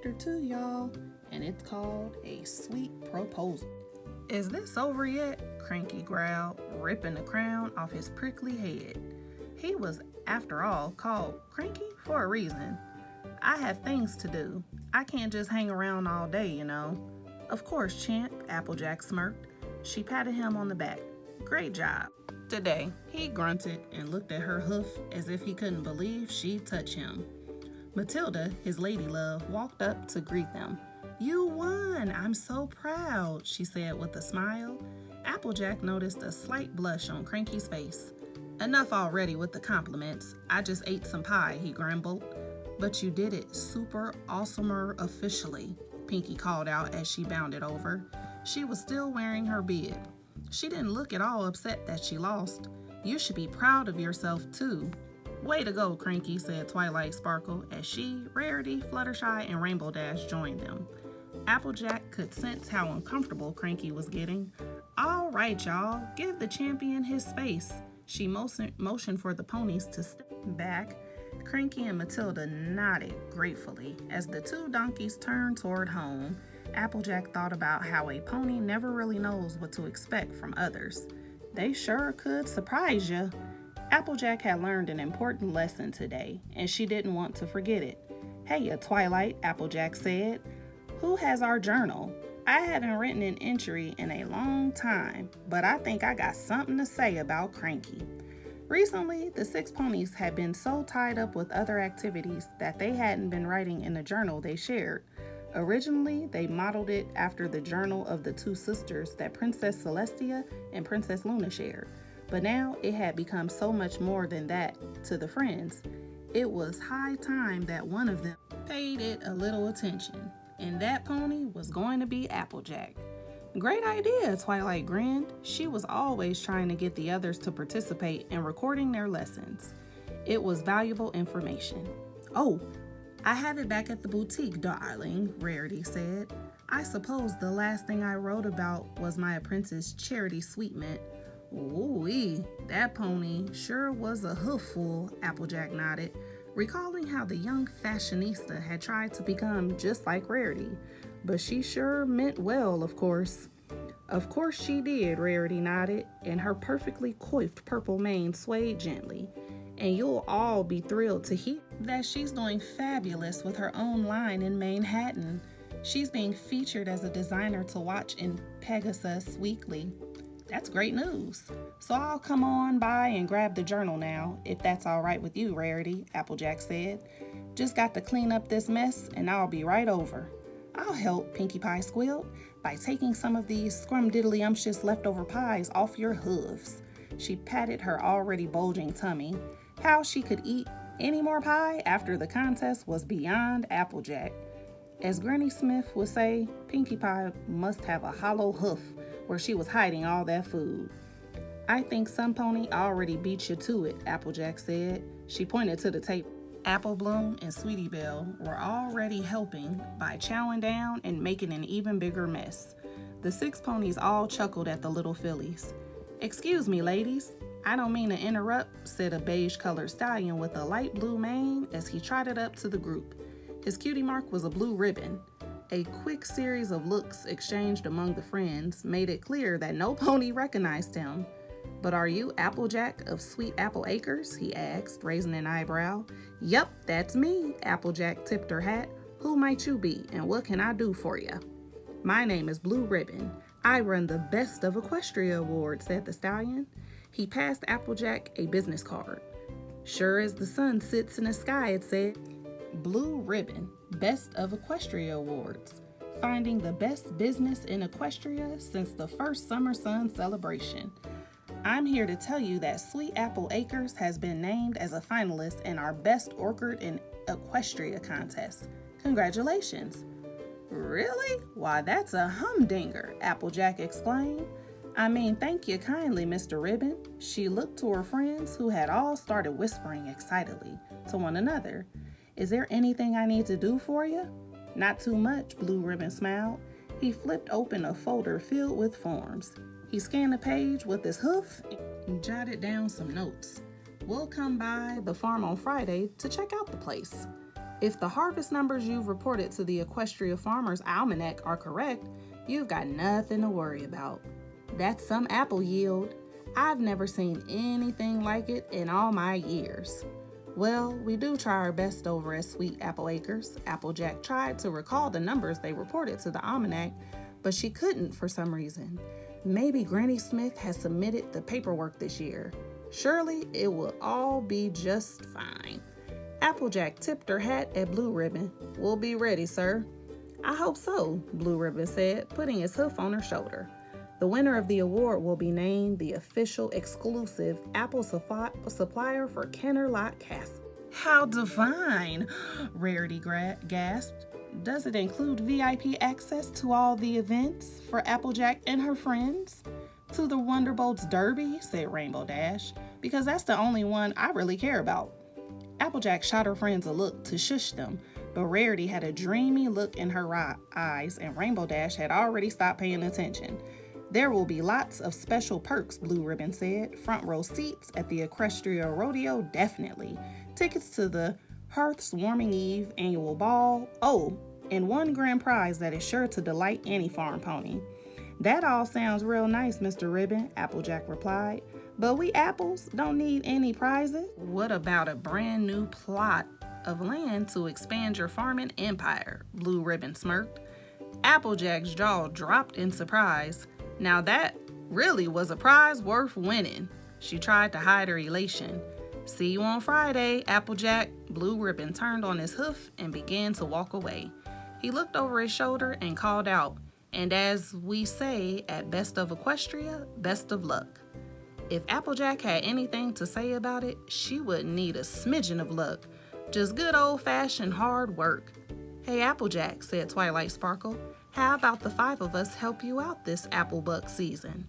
chapter 2, y'all, and it's called A Sweet Proposal. Is this over yet? Cranky growled, ripping the crown off his prickly head. He was, after all, called Cranky for a reason. I have things to do. I can't just hang around all day, you know. Of course, Champ, Applejack smirked. She patted him on the back. Great job. Today, he grunted and looked at her hoof as if he couldn't believe she'd touch him. Matilda, his lady love, walked up to greet them. You won! I'm so proud, she said with a smile. Applejack noticed a slight blush on Cranky's face. Enough already with the compliments. I just ate some pie, he grumbled. But you did it super awesomer officially, Pinky called out as she bounded over. She was still wearing her bib. She didn't look at all upset that she lost. You should be proud of yourself, too. Way to go, Cranky, said Twilight Sparkle as she, Rarity, Fluttershy, and Rainbow Dash joined them. Applejack could sense how uncomfortable Cranky was getting. All right, y'all, give the champion his space. She motioned for the ponies to step back. Cranky and Matilda nodded gratefully as the two donkeys turned toward home. Applejack thought about how a pony never really knows what to expect from others. They sure could surprise you. Applejack had learned an important lesson today, and she didn't want to forget it. Hey, Twilight, Applejack said. Who has our journal? I haven't written an entry in a long time, but I think I got something to say about Cranky. Recently, the 6 ponies had been so tied up with other activities that they hadn't been writing in a journal they shared. Originally, they modeled it after the journal of the 2 sisters that Princess Celestia and Princess Luna shared. But now it had become so much more than that to the friends. It was high time that one of them paid it a little attention, and that pony was going to be Applejack. Great idea, Twilight grinned. She was always trying to get the others to participate in recording their lessons. It was valuable information. Oh, I have it back at the boutique, darling, Rarity said. I suppose the last thing I wrote about was my apprentice Charity Sweetmint. Ooh-wee, that pony sure was a hoofful, Applejack nodded, recalling how the young fashionista had tried to become just like Rarity. But she sure meant well, of course. Of course she did, Rarity nodded, and her perfectly coiffed purple mane swayed gently. And you'll all be thrilled to hear that she's doing fabulous with her own line in Manhattan. She's being featured as a designer to watch in Pegasus Weekly. That's great news. So I'll come on by and grab the journal now, if that's all right with you, Rarity, Applejack said. Just got to clean up this mess and I'll be right over. I'll help, Pinkie Pie squealed, by taking some of these scrumdiddlyumptious leftover pies off your hooves. She patted her already bulging tummy. How she could eat any more pie after the contest was beyond Applejack. As Granny Smith would say, Pinkie Pie must have a hollow hoof where she was hiding all that food. I think some pony already beat you to it, Applejack said. She pointed to the table. Apple Bloom and Sweetie Belle were already helping by chowing down and making an even bigger mess. The 6 ponies all chuckled at the little fillies. Excuse me, ladies. I don't mean to interrupt, said a beige-colored stallion with a light blue mane as he trotted up to the group. His cutie mark was a blue ribbon. A quick series of looks exchanged among the friends made it clear that no pony recognized him. But are you Applejack of Sweet Apple Acres? He asked, raising an eyebrow. Yep, that's me, Applejack tipped her hat. Who might you be, and what can I do for you? My name is Blue Ribbon. I run the Best of Equestria Awards, said the stallion. He passed Applejack a business card. Sure as the sun sits in the sky, it said. Blue Ribbon, Best of Equestria Awards, finding the best business in Equestria since the first Summer Sun celebration. I'm here to tell you that Sweet Apple Acres has been named as a finalist in our Best Orchard In Equestria contest. Congratulations. Really? Why, that's a humdinger, Applejack exclaimed. I mean, thank you kindly, Mr. Ribbon. She looked to her friends who had all started whispering excitedly to one another. Is there anything I need to do for you? Not too much, Blue Ribbon smiled. He flipped open a folder filled with forms. He scanned the page with his hoof and jotted down some notes. We'll come by the farm on Friday to check out the place. If the harvest numbers you've reported to the Equestria Farmers Almanac are correct, you've got nothing to worry about. That's some apple yield. I've never seen anything like it in all my years. Well, we do try our best over at Sweet Apple Acres. Applejack tried to recall the numbers they reported to the almanac, but she couldn't for some reason. Maybe Granny Smith has submitted the paperwork this year. Surely it will all be just fine. Applejack tipped her hat at Blue Ribbon. "We'll be ready, sir." "I hope so," Blue Ribbon said, putting his hoof on her shoulder. The winner of the award will be named the official exclusive apple supplier for Kenner Lot Castle. "How divine!" Rarity gasped. "Does it include VIP access to all the events for Applejack and her friends?" "To the Wonderbolt's Derby," said Rainbow Dash, "because that's the only one I really care about." Applejack shot her friends a look to shush them, but Rarity had a dreamy look in her eyes, and Rainbow Dash had already stopped paying attention. "There will be lots of special perks," Blue Ribbon said. "Front row seats at the Equestria Rodeo, definitely. Tickets to the Hearth's Warming Eve annual ball. Oh, and one grand prize that is sure to delight any farm pony." "That all sounds real nice, Mr. Ribbon," Applejack replied. "But we apples don't need any prizes." "What about a brand new plot of land to expand your farming empire?" Blue Ribbon smirked. Applejack's jaw dropped in surprise. Now that really was a prize worth winning. She tried to hide her elation. "See you on Friday, Applejack." Blue Ribbon turned on his hoof and began to walk away. He looked over his shoulder and called out, "And as we say at Best of Equestria, best of luck." If Applejack had anything to say about it, she wouldn't need a smidgen of luck. Just good old-fashioned hard work. "Hey, Applejack," said Twilight Sparkle, "how about the 5 of us help you out this apple buck season?"